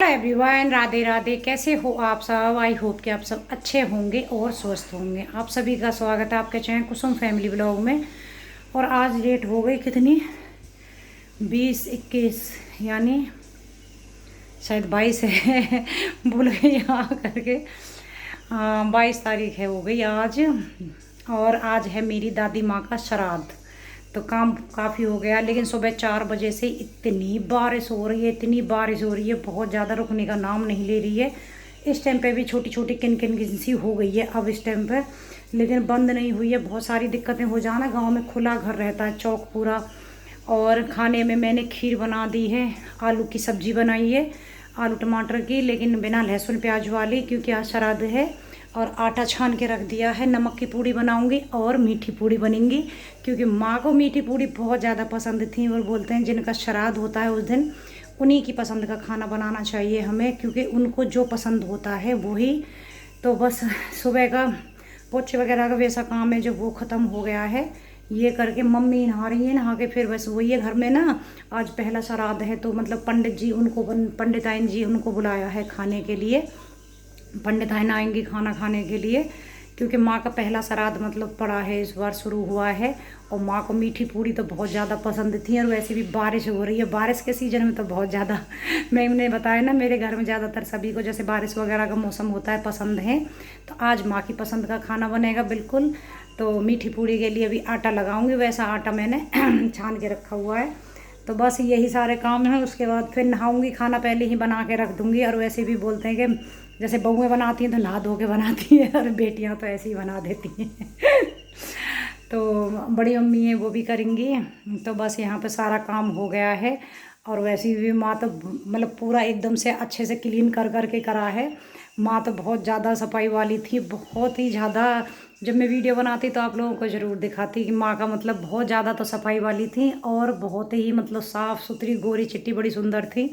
Hello everyone, Radhe Radhe. कैसे हो आप सब? आई होप कि आप सब अच्छे होंगे और स्वस्थ होंगे। आप सभी का स्वागत है आपके चैनल कुसुम फैमिली ब्लॉग में। और आज डेट हो गई कितनी, 20-21, यानी शायद 22 है। भूल गई यहाँ करके। 22 तारीख है हो गई आज। और आज है मेरी दादी माँ का श्राद्ध। तो काम काफ़ी हो गया, लेकिन सुबह 4 बजे से इतनी बारिश हो रही है, इतनी बारिश हो रही है, बहुत ज़्यादा रुकने का नाम नहीं ले रही है। इस टाइम पे भी छोटी छोटी किन किन सी हो गई है अब इस टाइम पर, लेकिन बंद नहीं हुई है। बहुत सारी दिक्कतें हो जाना, गांव में खुला घर रहता है, चौक पूरा। और खाने में मैंने खीर बना दी है, आलू की सब्ज़ी बनाई है, आलू टमाटर की, लेकिन बिना लहसुन प्याज वाली, क्योंकि आज श्राद्ध है। और आटा छान के रख दिया है। नमक की पूड़ी बनाऊंगी और मीठी पूड़ी बनेंगी, क्योंकि माँ को मीठी पूड़ी बहुत ज़्यादा पसंद थी। और बोलते हैं जिनका श्राद्ध होता है उस दिन उन्हीं की पसंद का खाना बनाना चाहिए हमें, क्योंकि उनको जो पसंद होता है वही। तो बस सुबह का पोछे वगैरह का वैसा काम है जो वो ख़त्म हो गया है। ये करके मम्मी नहा रही है, नहा के फिर बस वही है घर में ना। आज पहला श्राद्ध है, तो मतलब पंडित जी उनको पंडिताइन जी उनको बुलाया है खाने के लिए। पंडिताइन आएंगी खाना खाने के लिए, क्योंकि माँ का पहला श्राद्ध मतलब पड़ा है, इस बार शुरू हुआ है। और माँ को मीठी पूड़ी तो बहुत ज़्यादा पसंद थी। और वैसे भी बारिश हो रही है, बारिश के सीज़न में तो बहुत ज़्यादा मैंने बताया ना, मेरे घर में ज़्यादातर सभी को जैसे बारिश वगैरह का मौसम होता है पसंद है। तो आज माँ की पसंद का खाना बनेगा बिल्कुल। तो मीठी पूड़ी के लिए अभी आटा लगाऊंगी, वैसा आटा मैंने छान के रखा हुआ है। तो बस यही सारे काम हैं। उसके बाद फिर नहाऊंगी, खाना पहले ही बना के रख दूंगी। और वैसे भी बोलते हैं कि जैसे बहुएं बनाती हैं तो नहा धो के बनाती हैं, और बेटियां तो ऐसे ही बना देती हैं। तो बड़ी अम्मी है वो भी करेंगी। तो बस यहाँ पे सारा काम हो गया है। और वैसे भी माँ तो मतलब पूरा एकदम से अच्छे से क्लीन कर कर के करा है। माँ तो बहुत ज़्यादा सफाई वाली थी, बहुत ही ज़्यादा। जब मैं वीडियो बनाती तो आप लोगों को ज़रूर दिखाती कि माँ का मतलब बहुत ज़्यादा तो सफाई वाली थी, और बहुत ही मतलब साफ़ सुथरी गोरी चिट्टी बड़ी सुंदर थी।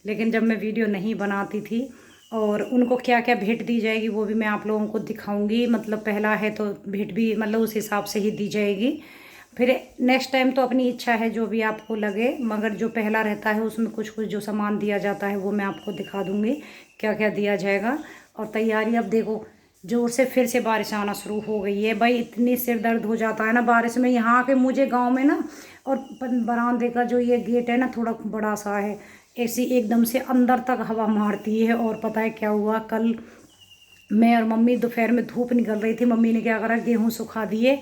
लेकिन जब मैं वीडियो नहीं बनाती थी, और उनको क्या क्या भेंट दी जाएगी वो भी मैं आप लोगों को दिखाऊंगी। मतलब पहला है तो भेंट भी मतलब उस हिसाब से ही दी जाएगी। फिर नेक्स्ट टाइम तो अपनी इच्छा है जो भी आपको लगे, मगर जो पहला रहता है उसमें कुछ कुछ जो सामान दिया जाता है वो मैं आपको दिखा दूंगी क्या क्या दिया जाएगा। और तैयारी अब देखो, जोर से फिर से बारिश आना शुरू हो गई है भाई। इतनी सिर दर्द हो जाता है ना बारिश में। यहाँ के मुझे गांव में ना, और बरामदे का जो ये गेट है ना थोड़ा बड़ा सा है, ऐसी एकदम से अंदर तक हवा मारती है। और पता है क्या हुआ, कल मैं और मम्मी दोपहर में धूप निकल रही थी, मम्मी ने क्या करा, गेहूँ सुखा दिए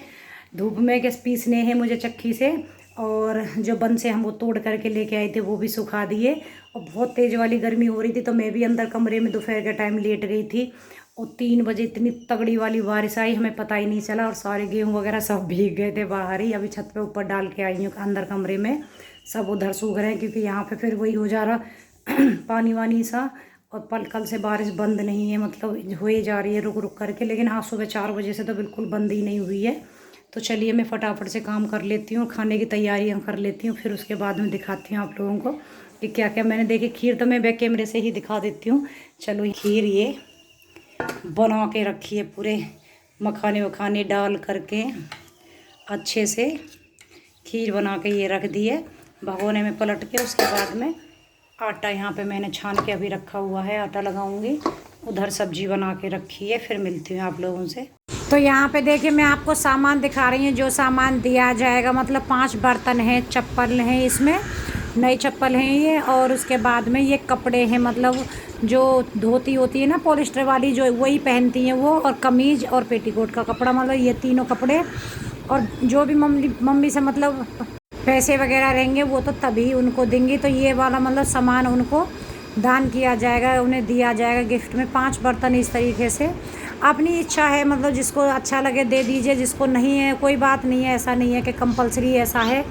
धूप में, गैस पीसने हैं मुझे चक्की से। और जो बन से हम वो तोड़ करके लेके आए थे वो भी सुखा दिए। और बहुत तेज़ वाली गर्मी हो रही थी, तो मैं भी अंदर कमरे में दोपहर के टाइम लेट गई थी। और 3 बजे इतनी तगड़ी वाली बारिश आई, हमें पता ही नहीं चला। और सारे गेहूँ वगैरह सब भीग गए थे बाहर ही। अभी छत पे ऊपर डाल के आई हूँ अंदर कमरे में, सब उधर सूख रहे हैं, क्योंकि यहाँ पे फिर वही हो जा रहा पानी वानी सा। और कल से बारिश बंद नहीं है, मतलब हो ही जा रही है रुक रुक करके। लेकिन आज सुबह 4 बजे से तो बिल्कुल बंद ही नहीं हुई है। तो चलिए मैं फटाफट से काम कर लेती हूँ, खाने की तैयारियाँ कर लेती हूँ, फिर उसके बाद में दिखाती हूँ आप लोगों को कि क्या क्या मैंने देखी। खीर तो मैं बैक कैमरे से ही दिखा देती हूँ। चलो, खीर ये बना के रखी है, पूरे मखाने वखाने डाल करके अच्छे से खीर बना के ये रख दी है भगोने में पलट के। उसके बाद में आटा यहाँ पे मैंने छान के अभी रखा हुआ है, आटा लगाऊंगी। उधर सब्जी बना के रखी है, फिर मिलती हूँ आप लोगों से। तो यहाँ पे देखिए मैं आपको सामान दिखा रही हूँ, जो सामान दिया जाएगा। मतलब 5 बर्तन हैं, चप्पल हैं, इसमें नई चप्पल हैं ये। और उसके बाद में ये कपड़े हैं, मतलब जो धोती होती है ना पॉलिस्टर वाली, जो वही पहनती हैं वो। और कमीज़ और पेटीकोट का कपड़ा, मतलब ये तीनों कपड़े। और जो भी मम्मी से मतलब पैसे वगैरह रहेंगे वो तो तभी उनको देंगी। तो ये वाला मतलब सामान उनको दान किया जाएगा, उन्हें दिया जाएगा गिफ्ट में। 5 बर्तन इस तरीके से। अपनी इच्छा है, मतलब जिसको अच्छा लगे दे दीजिए, जिसको नहीं है कोई बात नहीं है। ऐसा नहीं है कि कंपलसरी ऐसा है,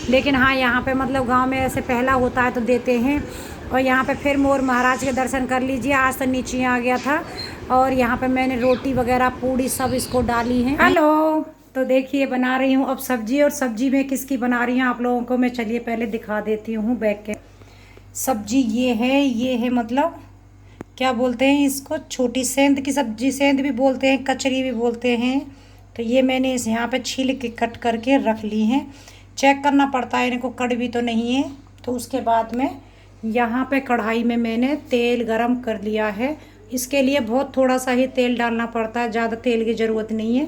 लेकिन हाँ यहाँ पे मतलब गांव में ऐसे पहला होता है तो देते हैं। और यहाँ पे फिर मोर महाराज के दर्शन कर लीजिए। आज तो नीचे आ गया था। और यहाँ पे मैंने रोटी वगैरह पूड़ी सब इसको डाली है। हेलो, तो देखिए बना रही हूँ अब सब्जी। और सब्जी में किसकी बना रही हूँ आप लोगों को मैं चलिए पहले दिखा देती हूँ बैग के। सब्जी ये है मतलब क्या बोलते हैं इसको, छोटी सेंध की सब्जी, सेंध भी बोलते हैं, कचरी भी बोलते हैं। तो ये मैंने इस यहाँ पे छील के कट करके रख ली हैं। चेक करना पड़ता है इनको, कड़वी तो नहीं है। तो उसके बाद में यहाँ पे कढ़ाई में मैंने तेल गरम कर लिया है। इसके लिए बहुत थोड़ा सा ही तेल डालना पड़ता है, ज़्यादा तेल की ज़रूरत नहीं है।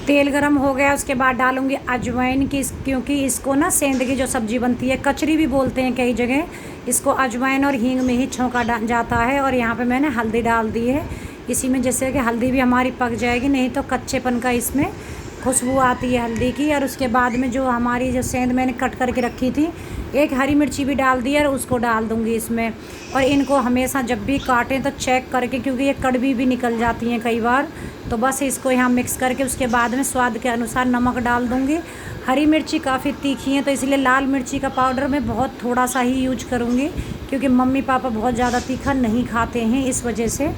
तेल गरम हो गया, उसके बाद डालूंगी अजवाइन की, क्योंकि इसको ना सेंध की जो सब्ज़ी बनती है, कचरी भी बोलते हैं कई जगह, इसको अजवाइन और हींग में ही छौंका जाता है। और यहाँ पे मैंने हल्दी डाल दी है इसी में, जैसे कि हल्दी भी हमारी पक जाएगी, नहीं तो कच्चेपन का इसमें खुशबू आती है हल्दी की। और उसके बाद में जो हमारी जो सेंध मैंने कट करके रखी थी, एक हरी मिर्ची भी डाल दी है और उसको डाल दूँगी इसमें। और इनको हमेशा जब भी काटें तो चेक करके, क्योंकि ये कड़वी भी निकल जाती हैं कई बार, तो बस इसको यहाँ मिक्स करके उसके बाद में स्वाद के अनुसार नमक डाल दूँगी। हरी मिर्ची काफ़ी तीखी हैं तो इसलिए लाल मिर्ची का पाउडर मैं बहुत थोड़ा सा ही यूज करूँगी, क्योंकि मम्मी पापा बहुत ज़्यादा तीखा नहीं खाते हैं, इस वजह से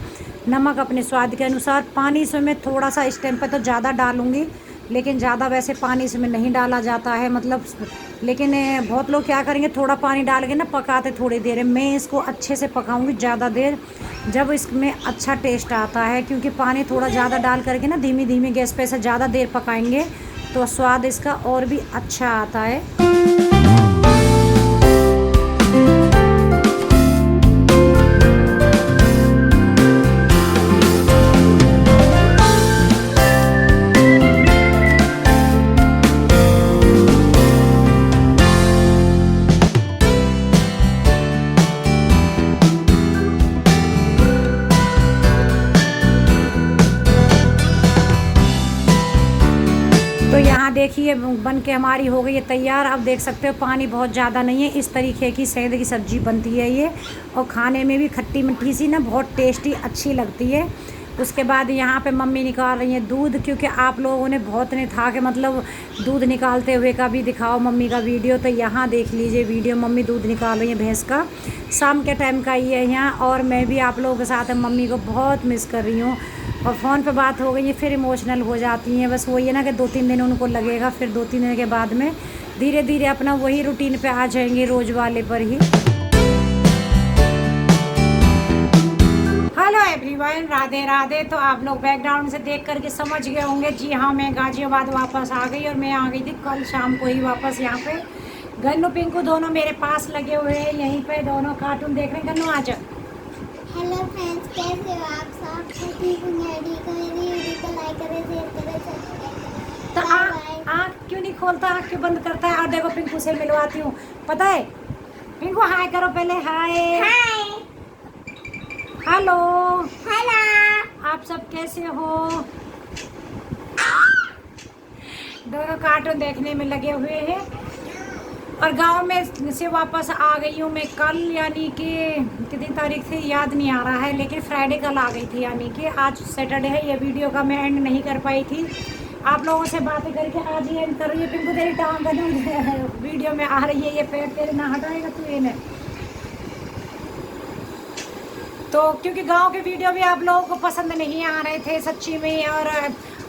नमक अपने स्वाद के अनुसार। पानी इसमें मैं थोड़ा सा इस टाइम पर तो ज़्यादा डालूँगी, लेकिन ज़्यादा वैसे पानी इसमें नहीं डाला जाता है, मतलब। लेकिन बहुत लोग क्या करेंगे, थोड़ा पानी डाल के ना पकाते थोड़ी देर। मैं इसको अच्छे से पकाऊंगी ज़्यादा देर, जब इसमें अच्छा टेस्ट आता है, क्योंकि पानी थोड़ा ज़्यादा डाल करके ना धीमी धीमी गैस पे से ज़्यादा देर पकाएंगे तो स्वाद इसका और भी अच्छा आता है। तो यहाँ देखिए बन के हमारी हो गई है तैयार। अब देख सकते हो पानी बहुत ज़्यादा नहीं है, इस तरीके की सेंध की सब्ज़ी बनती है ये, और खाने में भी खट्टी मीठी सी ना बहुत टेस्टी अच्छी लगती है। उसके बाद यहाँ पे मम्मी निकाल रही हैं दूध, क्योंकि आप लोगों ने बहुत ने था कि मतलब दूध निकालते हुए का भी दिखाओ मम्मी का वीडियो, तो यहाँ देख लीजिए वीडियो, मम्मी दूध निकाल रही है भैंस का। शाम के टाइम का ये है यहाँ, और मैं भी आप लोगों के साथ मम्मी को बहुत मिस कर रही हूँ। और फ़ोन पे बात हो गई है फिर इमोशनल हो जाती हैं, बस वही है ना कि 2-3 दिन उनको लगेगा, फिर 2-3 दिन के बाद में धीरे धीरे अपना वही रूटीन पे आ जाएंगे, रोज़ वाले पर ही। Hello everyone, Radhe Radhe. तो आप लोग बैकग्राउंड से देख करके समझ गए होंगे, जी हाँ, मैं गाजियाबाद वापस आ गई, और मैं आ गई थी कल शाम को ही वापस यहाँ पे। गन्नू पिंकू दोनों मेरे पास लगे हुए हैं, यहीं पे दोनों कार्टून देख रहे हैं। गन्नू आ जा। हेलो फ्रेंड्स, कैसे हो आप सब? ठीक हूँ मैं। मेरी वीडियो को लाइक करें, शेयर करें, सब्सक्राइब तो करें। आँख क्यों नहीं खोलता, आँख क्यों बंद करता है? और देखो पिंकू से मिलवाती हूँ, पता है। पिंकू हाय करो पहले, हाय। हाय। हेलो। हेलो। आप सब कैसे हो? दोनों कार्टून देखने में लगे हुए हैं। और गांव में से वापस आ गई हूँ मैं कल, यानी कि कितनी तारीख थी याद नहीं आ रहा है, लेकिन फ्राइडे कल आ गई थी, यानी कि आज सैटरडे है। ये वीडियो का मैं एंड नहीं कर पाई थी, आप लोगों से बातें करके आज ही एंड कर रही है। पिंकू तेरी टांग वीडियो में आ रही है, ये पैर तेरे ना हटाएगा तू इन्हें। तो क्योंकि गांव के वीडियो भी आप लोगों को पसंद नहीं आ रहे थे सच्ची में, और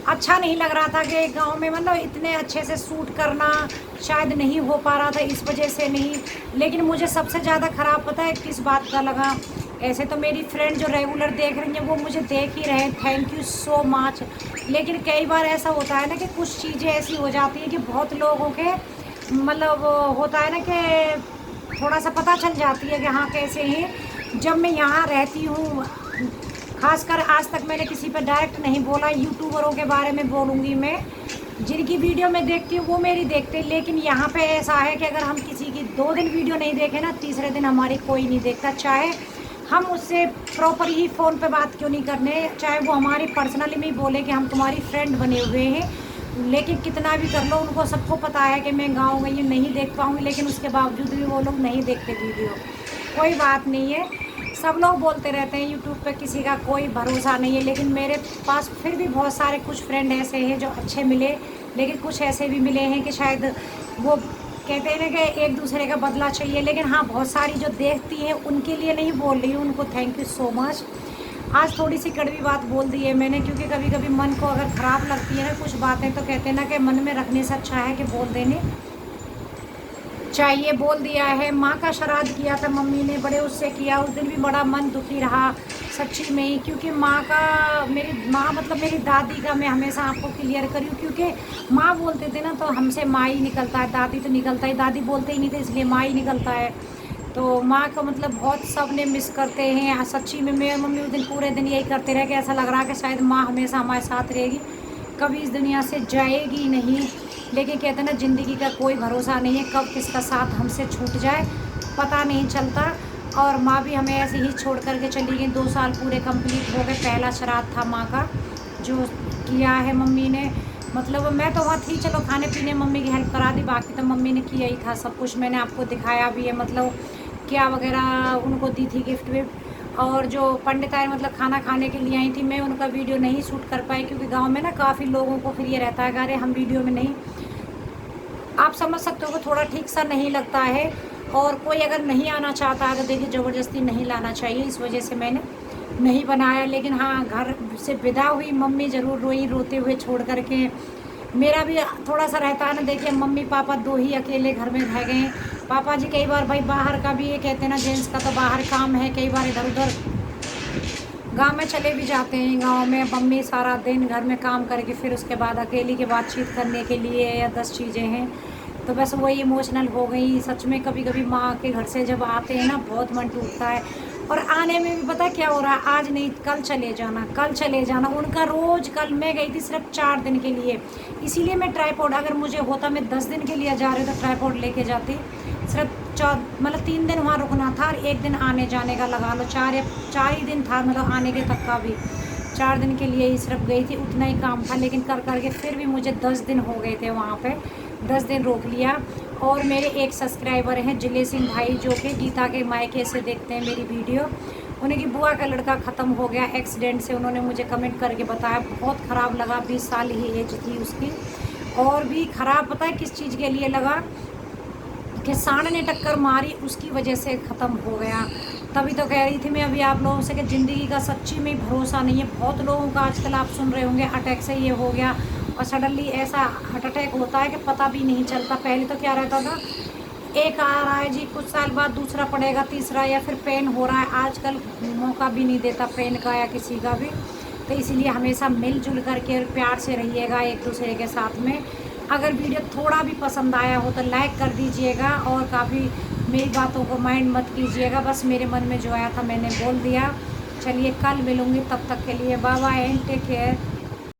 अच्छा नहीं लग रहा था कि गांव में मतलब इतने अच्छे से शूट करना शायद नहीं हो पा रहा था, इस वजह से नहीं। लेकिन मुझे सबसे ज़्यादा ख़राब पता है किस बात का लगा? ऐसे तो मेरी फ्रेंड जो रेगुलर देख रही हैं वो मुझे देख ही रहे हैं, थैंक यू सो मच। लेकिन कई बार ऐसा होता है ना कि कुछ चीज़ें ऐसी हो जाती हैं कि बहुत लोगों के मतलब होता है ना कि थोड़ा सा पता चल जाती है कि हाँ कैसे हैं। जब मैं यहाँ रहती हूँ, खासकर आज तक मैंने किसी पर डायरेक्ट नहीं बोला, यूट्यूबरों के बारे में बोलूँगी मैं, जिनकी वीडियो मैं देखती हूँ वो मेरी देखते हैं। लेकिन यहाँ पे ऐसा है कि अगर हम किसी की 2 दिन वीडियो नहीं देखें ना, तीसरे दिन हमारी कोई नहीं देखता, चाहे हम उससे प्रॉपर ही फ़ोन पे बात क्यों नहीं करने, चाहे वो हमारी पर्सनली में बोले कि हम तुम्हारी फ्रेंड बने हुए हैं। लेकिन कितना भी कर लो, उनको सबको पता है कि मैं गाँव गई नहीं देख पाऊँगी, लेकिन उसके बावजूद भी वो लोग नहीं देखते वीडियो। कोई बात नहीं है, सब लोग बोलते रहते हैं यूट्यूब पे किसी का कोई भरोसा नहीं है, लेकिन मेरे पास फिर भी बहुत सारे कुछ फ्रेंड ऐसे हैं जो अच्छे मिले, लेकिन कुछ ऐसे भी मिले हैं कि शायद वो कहते हैं ना कि एक दूसरे का बदला चाहिए। लेकिन हाँ, बहुत सारी जो देखती हैं उनके लिए नहीं बोल रही हूँ, उनको थैंक यू सो मच। आज थोड़ी सी कड़वी बात बोल दी है मैंने, क्योंकि कभी कभी मन को अगर ख़राब लगती है ना कुछ बातें, तो कहते हैं ना कि मन में रखने से अच्छा है कि बोल देने चाहिए। बोल दिया है। माँ का श्राद्ध किया था मम्मी ने, बड़े उससे किया, उस दिन भी बड़ा मन दुखी रहा सच्ची में ही, क्योंकि माँ का, मेरी माँ मतलब मेरी दादी का मैं हमेशा आपको क्लियर करूँ, क्योंकि माँ बोलते थे ना तो हमसे माँ ही निकलता है, दादी तो निकलता ही, दादी बोलते ही नहीं थे इसलिए माँ ही निकलता है। तो माँ को मतलब बहुत सब ने मिस करते हैं सच्ची में। मेरी मम्मी उस दिन पूरे दिन यही करते रहे कि ऐसा लग रहा है कि शायद माँ हमेशा हमारे साथ रहेगी, कभी इस दुनिया से जाएगी नहीं। लेकिन कहते हैं ना, ज़िंदगी का कोई भरोसा नहीं है, कब किसका साथ हमसे छूट जाए पता नहीं चलता। और माँ भी हमें ऐसे ही छोड़ करके चली गई। 2 साल पूरे कंप्लीट हो गए। पहला श्राद्ध था माँ का जो किया है मम्मी ने। मतलब मैं तो वहाँ थी, चलो खाने पीने मम्मी की हेल्प करा दी, बाकी तो मम्मी ने किया ही था सब कुछ। मैंने आपको दिखाया भी है, मतलब क्या वगैरह उनको दी थी गिफ्ट विफ्ट। और जो पंडित आए मतलब खाना खाने के लिए आई थी, मैं उनका वीडियो नहीं शूट कर पाई क्योंकि गांव में ना काफ़ी लोगों को फिर ये रहता है कि अरे हम वीडियो में नहीं, आप समझ सकते हो कि थोड़ा ठीक सा नहीं लगता है। और कोई अगर नहीं आना चाहता है तो देखिए ज़बरदस्ती नहीं लाना चाहिए, इस वजह से मैंने नहीं बनाया। लेकिन हाँ, घर से विदा हुई मम्मी ज़रूर रोई, रोते हुए छोड़ करके। मेरा भी थोड़ा सा रहता है ना, देखिए मम्मी पापा 2 ही अकेले घर में रह गए। पापा जी कई बार भाई बाहर का भी, ये कहते हैं ना जेंट्स का तो बाहर काम है, कई बार इधर उधर गांव में चले भी जाते हैं। गांव में मम्मी सारा दिन घर में काम करके फिर उसके बाद अकेली की बातचीत करने के लिए या 10 चीज़ें हैं, तो बस वही इमोशनल हो गई सच में। कभी कभी माँ के घर से जब आते हैं ना बहुत मन टूटता है। और आने में भी पता क्या हो रहा है, आज नहीं कल चले जाना, कल चले जाना उनका रोज़। कल मैं गई थी सिर्फ 4 दिन के लिए, इसीलिए मैं ट्राईपॉड, अगर मुझे होता मैं 10 दिन के लिए जा रही तो ट्राईपॉड लेके जाती। सिर्फ मतलब 3 दिन वहाँ रुकना था और 1 दिन आने जाने का लगा लो, 4 ही दिन था, मतलब आने के तक का भी 4 दिन के लिए ही सिर्फ गई थी, उतना ही काम था। लेकिन कर करके फिर भी मुझे 10 दिन हो गए थे वहाँ पे, 10 दिन रोक लिया। और मेरे एक सब्सक्राइबर हैं जिले सिंह भाई, जो कि गीता के मायके से देखते हैं मेरी वीडियो। उनकी बुआ का लड़का ख़त्म हो गया एक्सीडेंट से, उन्होंने मुझे कमेंट करके बताया, बहुत ख़राब लगा। 20 साल ही एज थी उसकी। और भी ख़राब पता है किस चीज़ के लिए लगा, कि सांड ने टक्कर मारी उसकी वजह से ख़त्म हो गया। तभी तो कह रही थी मैं अभी आप लोगों से कि ज़िंदगी का सच्ची में भरोसा नहीं है। बहुत लोगों का आजकल आप सुन रहे होंगे अटैक से ये हो गया, और सडनली ऐसा हार्ट अटैक होता है कि पता भी नहीं चलता। पहले तो क्या रहता था, एक आ रहा है जी, कुछ साल बाद दूसरा पड़ेगा, तीसरा, या फिर पेन हो रहा है। आजकल मौका भी नहीं देता पेन का या किसी का भी। तो इसीलिए हमेशा मिलजुल करके और प्यार से रहिएगा एक दूसरे के साथ में। अगर वीडियो थोड़ा भी पसंद आया हो तो लाइक कर दीजिएगा, और काफ़ी मेरी बातों को माइंड मत कीजिएगा, बस मेरे मन में जो आया था मैंने बोल दिया। चलिए कल मिलूँगी, तब तक के लिए bye bye and take care.